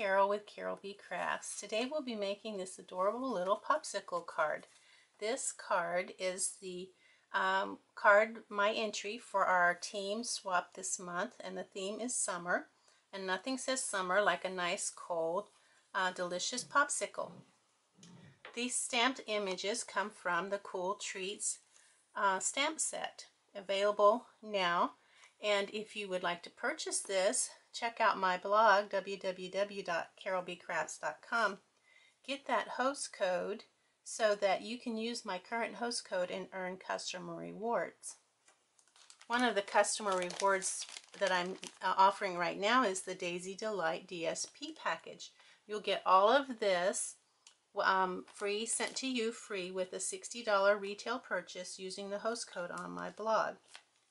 Carol with Carol B Crafts. Today we'll be making this adorable little popsicle card. This card is the card, my entry for our team swap this month, and the theme is summer. And nothing says summer like a nice, cold, delicious popsicle. These stamped images come from the Cool Treats stamp set, available now. And if you would like to purchase this, check out my blog, www.carolbcrafts.com. Get that host code so that you can use my current host code and earn customer rewards. One of the customer rewards that I'm offering right now is the Daisy Delight DSP package. You'll get all of this free, sent to you free with a $60 retail purchase using the host code on my blog,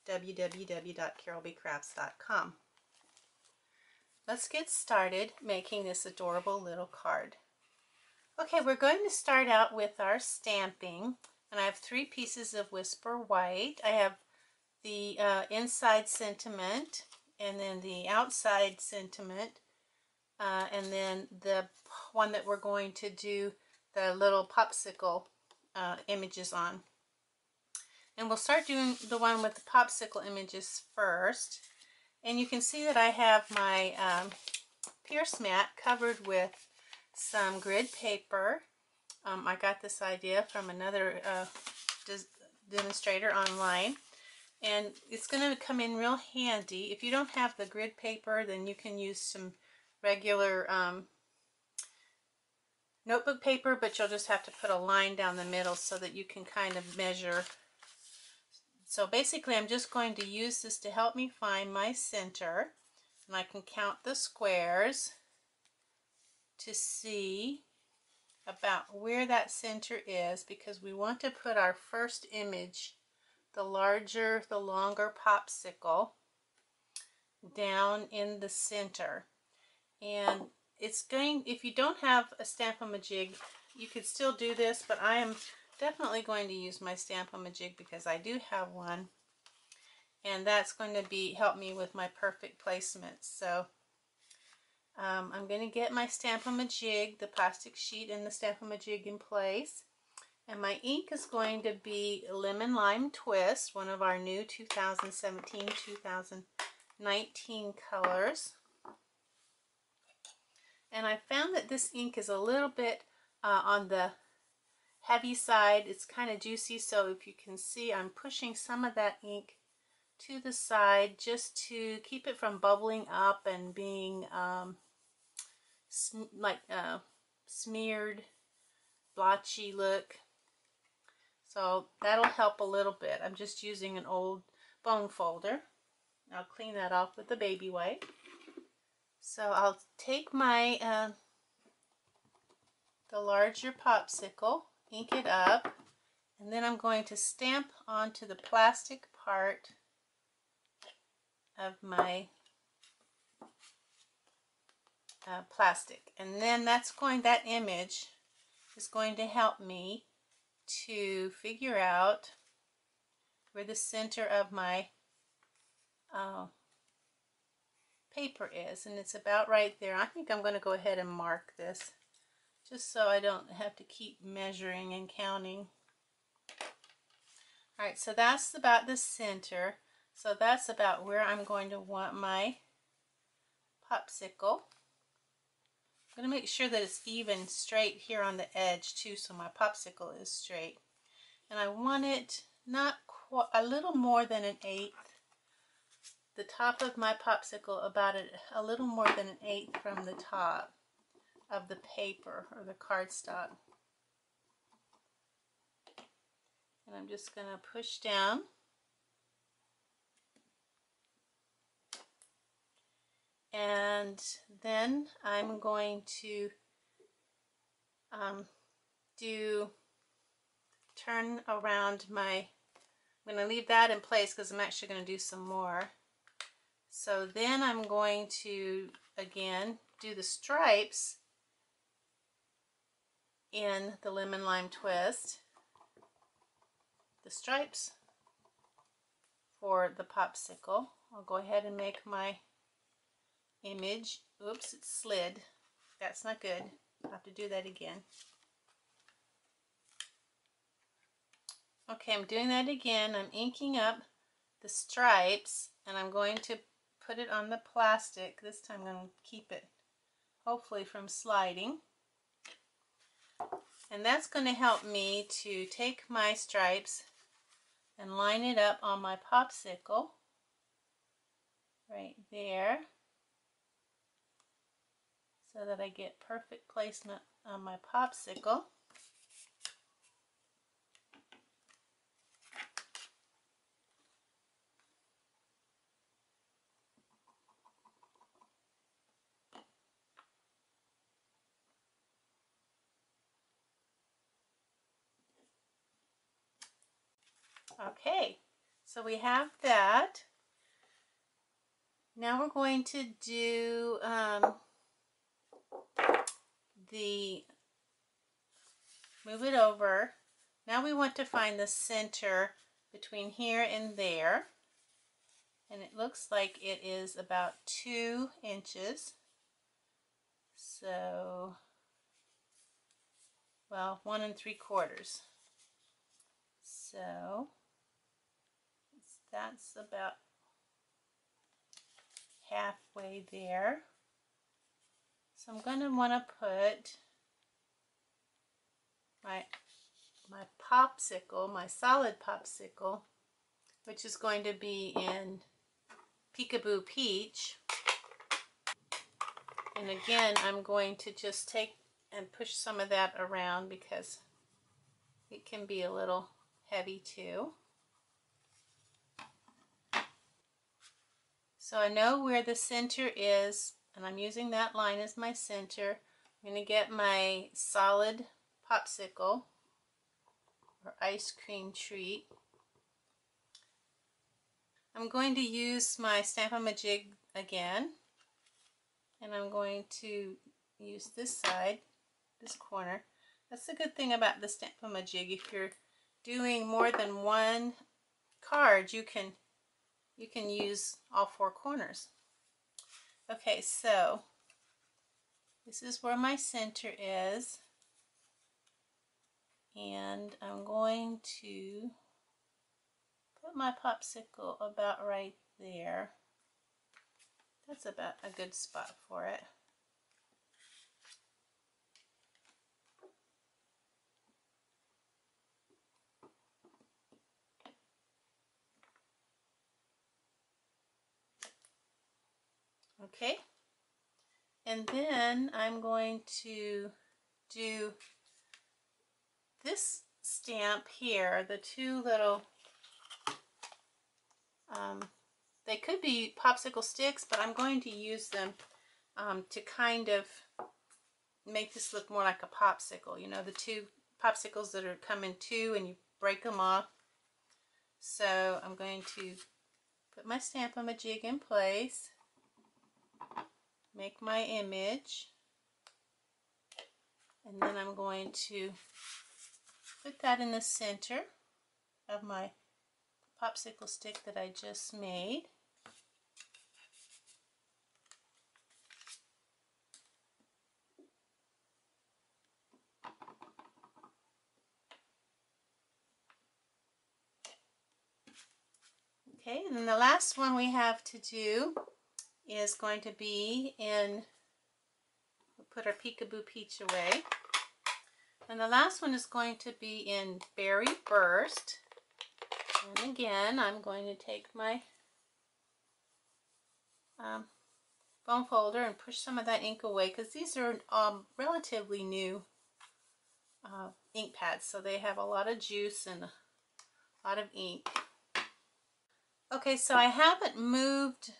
www.carolbcrafts.com. Let's get started making this adorable little card. Okay, we're going to start out with our stamping, and I have 3 pieces of Whisper White. I have the inside sentiment, and then the outside sentiment, and then the one that we're going to do the little popsicle images on. And we'll start doing the one with the popsicle images first. And you can see that I have my pierce mat covered with some grid paper. I got this idea from another demonstrator online. And it's going to come in real handy. If you don't have the grid paper, then you can use some regular notebook paper, but you'll just have to put a line down the middle so that you can kind of measure. So basically I'm just going to use this to help me find my center, and I can count the squares to see about where that center is, because we want to put our first image, the larger, the longer popsicle, down in the center. And it's going, if you don't have a Stamp-O-Majig, you could still do this, but I am definitely going to use my Stamp-O-Majig because I do have one, and that's going to help me with my perfect placement. So I'm going to get my Stamp-O-Majig, the plastic sheet and the Stamp-O-Majig in place, and my ink is going to be Lemon Lime Twist, one of our new 2017-2019 colors. And I found that this ink is a little bit on the heavy side. It's kind of juicy, so if you can see, I'm pushing some of that ink to the side just to keep it from bubbling up and being smeared, blotchy look. So that'll help a little bit. I'm just using an old bone folder. I'll clean that off with a baby wipe. So I'll take my the larger popsicle, ink it up, and then I'm going to stamp onto the plastic part of my plastic. And then that image is going to help me to figure out where the center of my paper is, and it's about right there. I think I'm going to go ahead and mark this just so I don't have to keep measuring and counting. Alright, so that's about the center. So that's about where I'm going to want my popsicle. I'm going to make sure that it's even straight here on the edge too, so my popsicle is straight. And I want it not quite, a little more than an eighth. The top of my popsicle about a little more than an eighth from the top of the paper or the cardstock. And I'm just going to push down. And then I'm going to turn around I'm going to leave that in place because I'm actually going to do some more. So then I'm going to, again, do the stripes in the Lemon Lime Twist. The stripes for the popsicle. I'll go ahead and make my image. Oops, it slid. that's not good. I'll have to do that again. Okay, I'm doing that again. I'm inking up the stripes, and I'm going to put it on the plastic. This time I'm going to keep it hopefully from sliding. And that's going to help me to take my stripes and line it up on my popsicle right there so that I get perfect placement on my popsicle. Okay, so we have that. Now we're going to do move it over. Now we want to find the center between here and there. And it looks like it is about 2 inches. So, well, 1 3/4. So, that's about halfway there. So I'm going to want to put my popsicle, my solid popsicle, which is going to be in Peekaboo Peach. And again, I'm going to just take and push some of that around because it can be a little heavy too. So I know where the center is, and I'm using that line as my center. I'm going to get my solid popsicle or ice cream treat. I'm going to use my Stampin' Jig again, and I'm going to use this side, this corner. That's the good thing about the Stampin' Jig. If you're doing more than one card, you can use all 4 corners. Okay, so this is where my center is, and I'm going to put my popsicle about right there. That's about a good spot for it. Okay, and then I'm going to do this stamp here, the 2 little, they could be popsicle sticks, but I'm going to use them to kind of make this look more like a popsicle. You know, the 2 popsicles that are come in 2 and you break them off. So I'm going to put my Stampin' Jig in place, make my image, and then I'm going to put that in the center of my popsicle stick that I just made. Okay, and then the last one we have to do is going to be in, we'll put our Peekaboo Peach away. And the last one is going to be in Berry Burst. And again, I'm going to take my foam folder and push some of that ink away, because these are relatively new ink pads, so they have a lot of juice and a lot of ink. Okay, so I haven't moved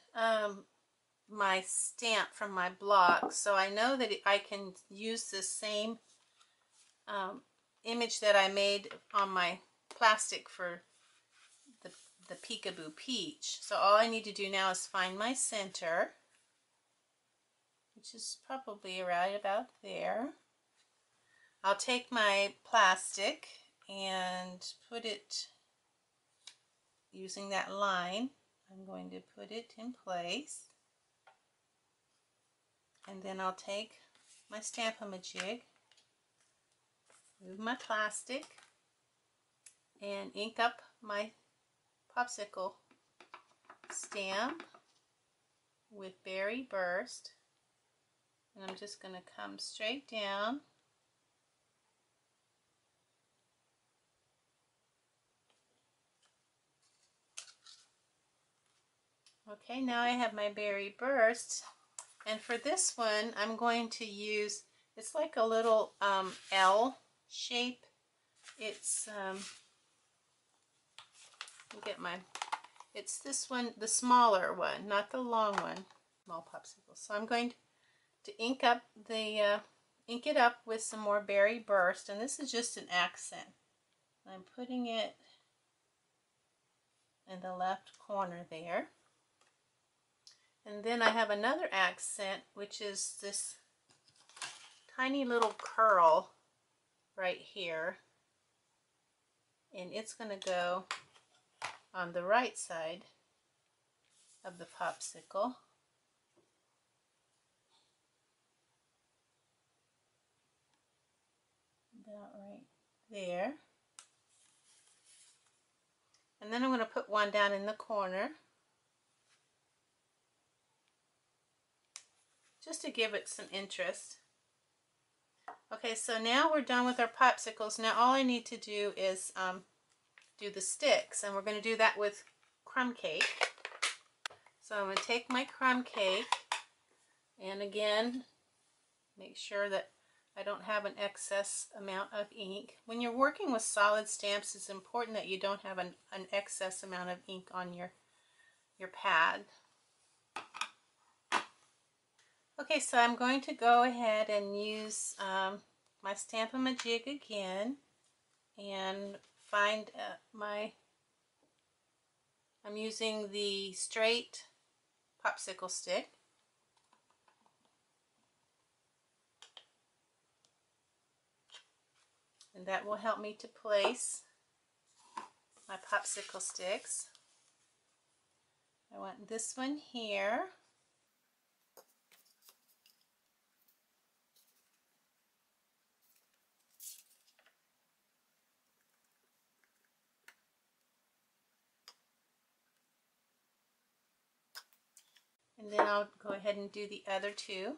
my stamp from my block, so I know that I can use the same image that I made on my plastic for the Peekaboo Peach. So all I need to do now is find my center, which is probably right about there. I'll take my plastic and put it, using that line, I'm going to put it in place. And then I'll take my Stamp-A-Majig, move my plastic, and ink up my popsicle stamp with Berry Burst. And I'm just going to come straight down. Okay, now I have my Berry Burst. And for this one, I'm going to use, it's like a little L shape. It's, it's this one, the smaller one, not the long one, small popsicle. So I'm going to ink it up with some more Berry Burst, and this is just an accent. I'm putting it in the left corner there. And then I have another accent, which is this tiny little curl right here. And it's going to go on the right side of the popsicle. About right there. And then I'm going to put one down in the corner, just to give it some interest. Okay, so now we're done with our popsicles. Now all I need to do is do the sticks, and we're going to do that with crumb cake. So I'm going to take my crumb cake, and again, make sure that I don't have an excess amount of ink. When you're working with solid stamps, it's important that you don't have an excess amount of ink on your pad. Okay, so I'm going to go ahead and use my Stamp-A-Majig again and find I'm using the straight popsicle stick. And that will help me to place my popsicle sticks. I want this one here. And then I'll go ahead and do the other two.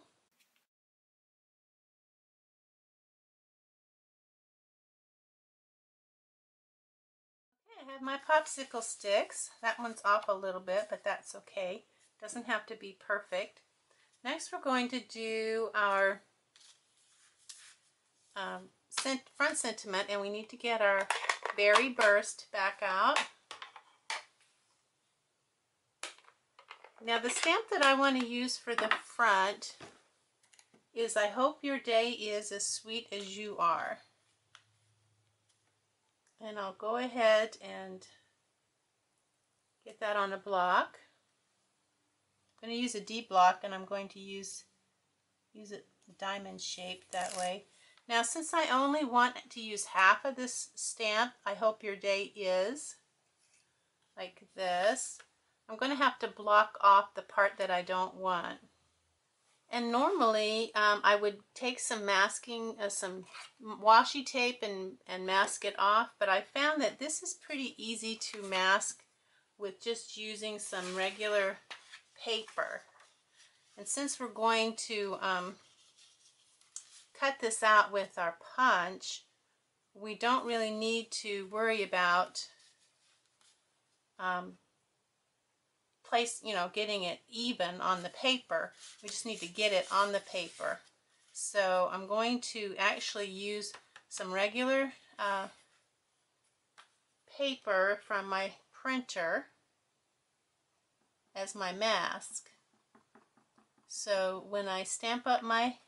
I have my popsicle sticks. That one's off a little bit, but that's okay. Doesn't have to be perfect. Next we're going to do our front sentiment, and we need to get our Berry Burst back out. Now the stamp that I want to use for the front is "I hope your day is as sweet as you are." And I'll go ahead and get that on a block. I'm going to use a D block, and I'm going to use it diamond shaped that way. Now since I only want to use half of this stamp, "I hope your day is," like this, I'm going to have to block off the part that I don't want. And normally I would take some masking, some washi tape and mask it off, but I found that this is pretty easy to mask with just using some regular paper. And since we're going to cut this out with our punch, we don't really need to worry about getting it even on the paper. We just need to get it on the paper. So I'm going to actually use some regular paper from my printer as my mask. So when I stamp up my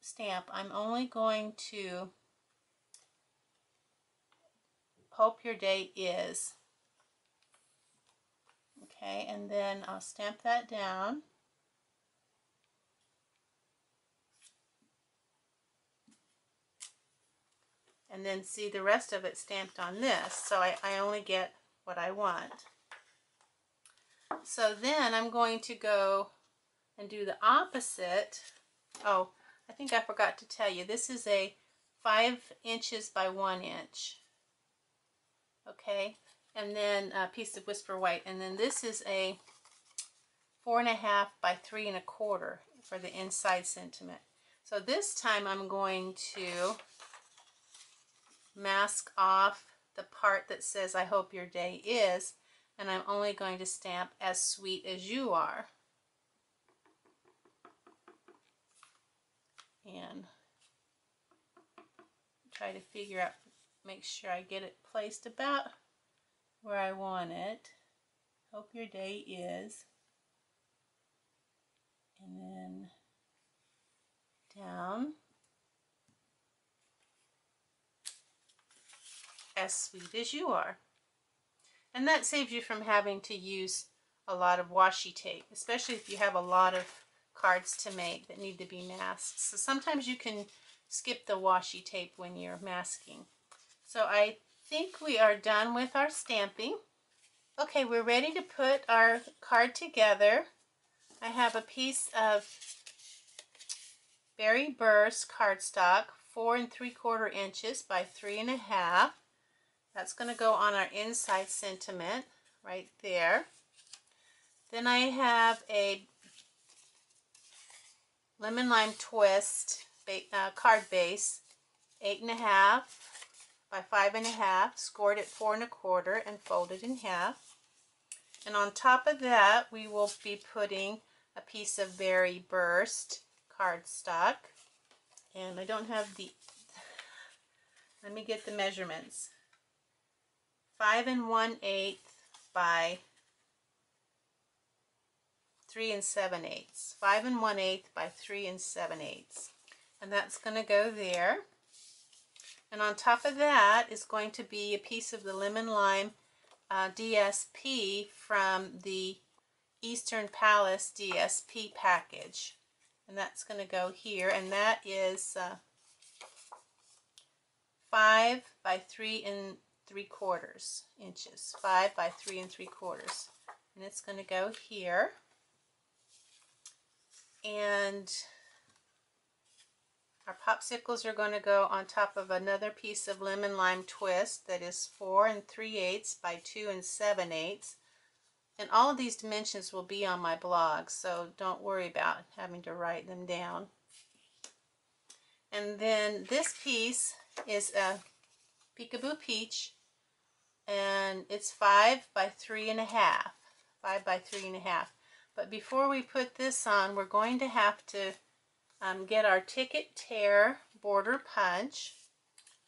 stamp, I'm only going to "Hope your day is." Okay, and then I'll stamp that down. And then see the rest of it stamped on this, so I only get what I want. So then I'm going to go and do the opposite. Oh, I think I forgot to tell you, this is a 5 inches by 1 inch. Okay, and then a piece of Whisper White, and then this is a 4.5 by 3 1/4 for the inside sentiment. So this time I'm going to mask off the part that says I hope your day is, and I'm only going to stamp as sweet as you are. And try to figure out, make sure I get it placed about where I want it. Hope your day is. And then down. As sweet as you are. And that saves you from having to use a lot of washi tape, especially if you have a lot of cards to make that need to be masked. So sometimes you can skip the washi tape when you're masking. So I think we are done with our stamping. Okay, we're ready to put our card together. I have a piece of Berry Burst cardstock, 4 3/4 inches by 3 1/2. That's going to go on our inside sentiment right there. Then I have a Lemon Lime Twist card base, 8 1/2 by 5 1/2, scored at 4 1/4 and folded in half. And on top of that, we will be putting a piece of Berry Burst cardstock. And I don't have the, let me get the measurements. 5 1/8 by 3 7/8. 5 1/8 by 3 7/8. And that's going to go there. And on top of that is going to be a piece of the Lemon Lime DSP from the Eastern Palace DSP package. And that's going to go here. And that is 5 by 3 3/4 inches. 5 by 3 3/4. And it's going to go here. And our popsicles are going to go on top of another piece of Lemon Lime Twist that is 4 3/8 by 2 7/8. And all of these dimensions will be on my blog, so don't worry about having to write them down. And then this piece is a Peekaboo Peach, and it's 5 by 3 1/2. 5 by 3 1/2. But before we put this on, we're going to have to get our Ticket Tear border punch,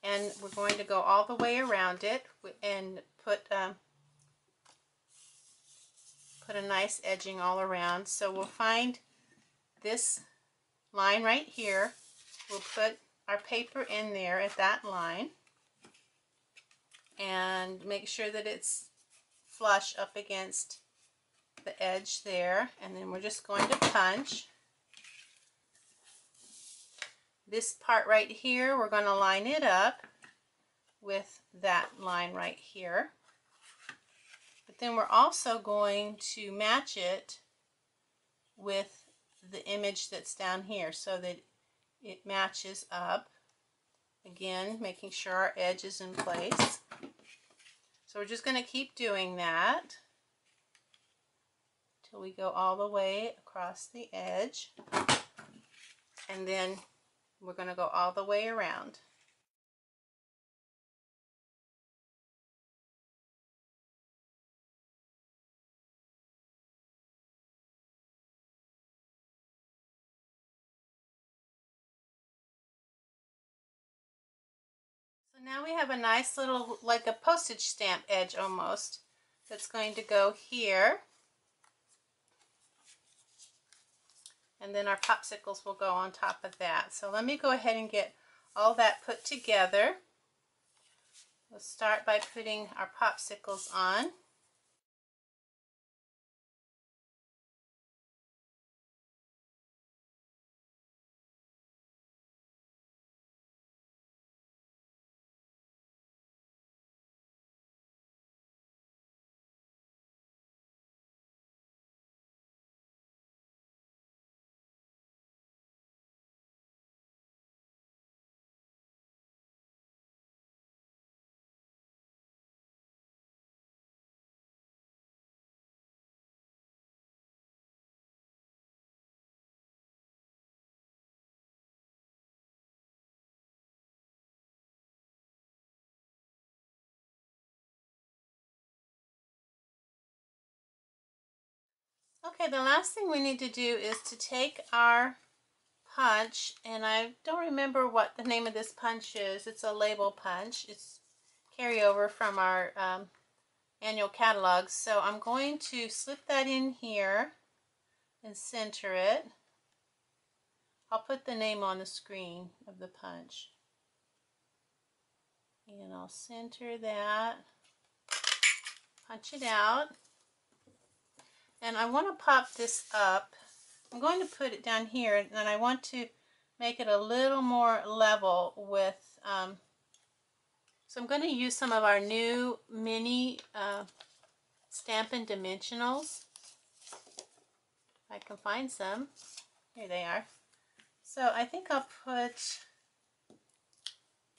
and we're going to go all the way around it and put a nice edging all around. So we'll find this line right here. We'll put our paper in there at that line and make sure that it's flush up against the edge there, and then we're just going to punch. This part right here, we're going to line it up with that line right here. But then we're also going to match it with the image that's down here so that it matches up. Again, making sure our edge is in place. So we're just going to keep doing that till we go all the way across the edge. And then we're going to go all the way around. So now we have a nice little, like a postage stamp edge almost, that's going to go here. And then our popsicles will go on top of that. So let me go ahead and get all that put together. We'll start by putting our popsicles on. Okay, the last thing we need to do is to take our punch, and I don't remember what the name of this punch is. It's a label punch. It's carryover from our annual catalogs. So I'm going to slip that in here and center it. I'll put the name on the screen of the punch. And I'll center that, punch it out. And I want to pop this up. I'm going to put it down here, and then I want to make it a little more level with, so I'm going to use some of our new mini Stampin Dimensionals. If I can find some. Here they are. So I think I'll put,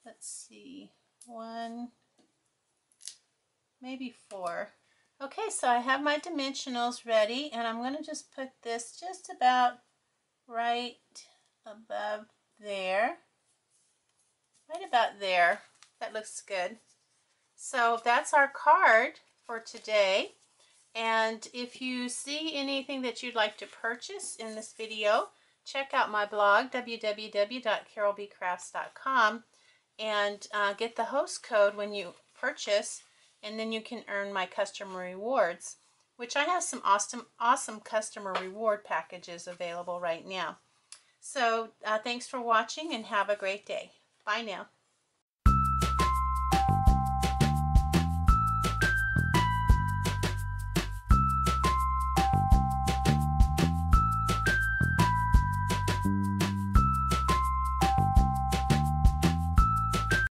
let's see, 1, maybe 4. Okay, so I have my dimensionals ready, and I'm going to just put this just about right above there. Right about there. That looks good. So that's our card for today. And if you see anything that you'd like to purchase in this video, check out my blog, www.carolbcrafts.com, and get the host code when you purchase, and then you can earn my customer rewards, which I have some awesome customer reward packages available right now. So thanks for watching, and have a great day. Bye now.